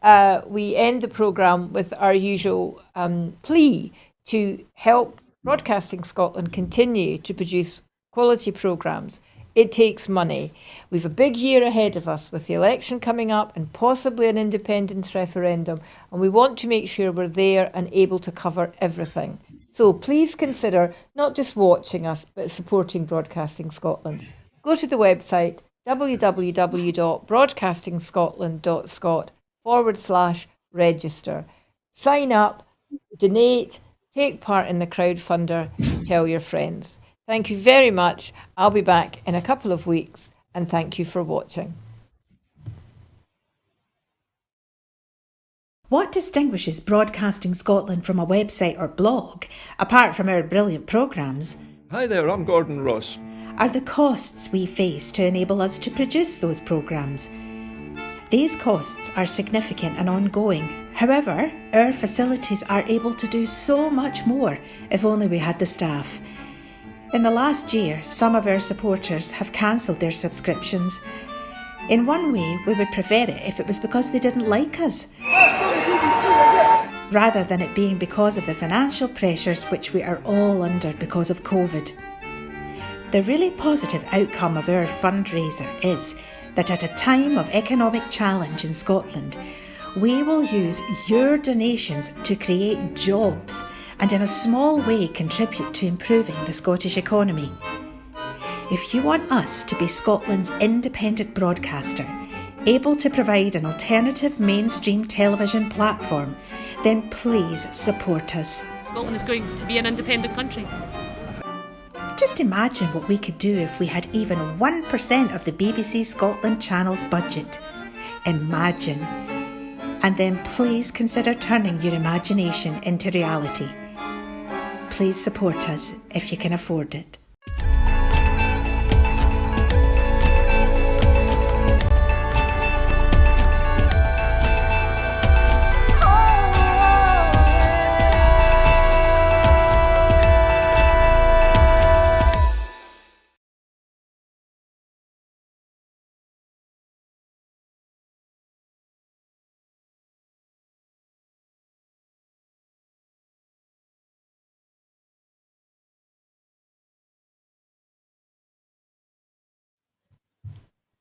we end the programme with our usual plea to help Broadcasting Scotland continue to produce quality programmes. It takes money. We've a big year ahead of us with the election coming up and possibly an independence referendum, and we want to make sure we're there and able to cover everything. So please consider not just watching us, but supporting Broadcasting Scotland. Go to the website www.broadcastingscotland.scot/register. Sign up, donate, take part in the crowdfunder, tell your friends. Thank you very much. I'll be back in a couple of weeks, and thank you for watching. What distinguishes Broadcasting Scotland from a website or blog, apart from our brilliant programmes? Hi there, I'm Gordon Ross. Are the costs we face to enable us to produce those programmes. These costs are significant and ongoing. However, our facilities are able to do so much more if only we had the staff. In the last year, some of our supporters have cancelled their subscriptions. In one way, we would prefer it if it was because they didn't like us, rather than it being because of the financial pressures which we are all under because of COVID. The really positive outcome of our fundraiser is that at a time of economic challenge in Scotland, we will use your donations to create jobs and in a small way contribute to improving the Scottish economy. If you want us to be Scotland's independent broadcaster, able to provide an alternative mainstream television platform, then please support us. Scotland is going to be an independent country. Just imagine what we could do if we had even 1% of the BBC Scotland channel's budget. Imagine. And then please consider turning your imagination into reality. Please support us if you can afford it.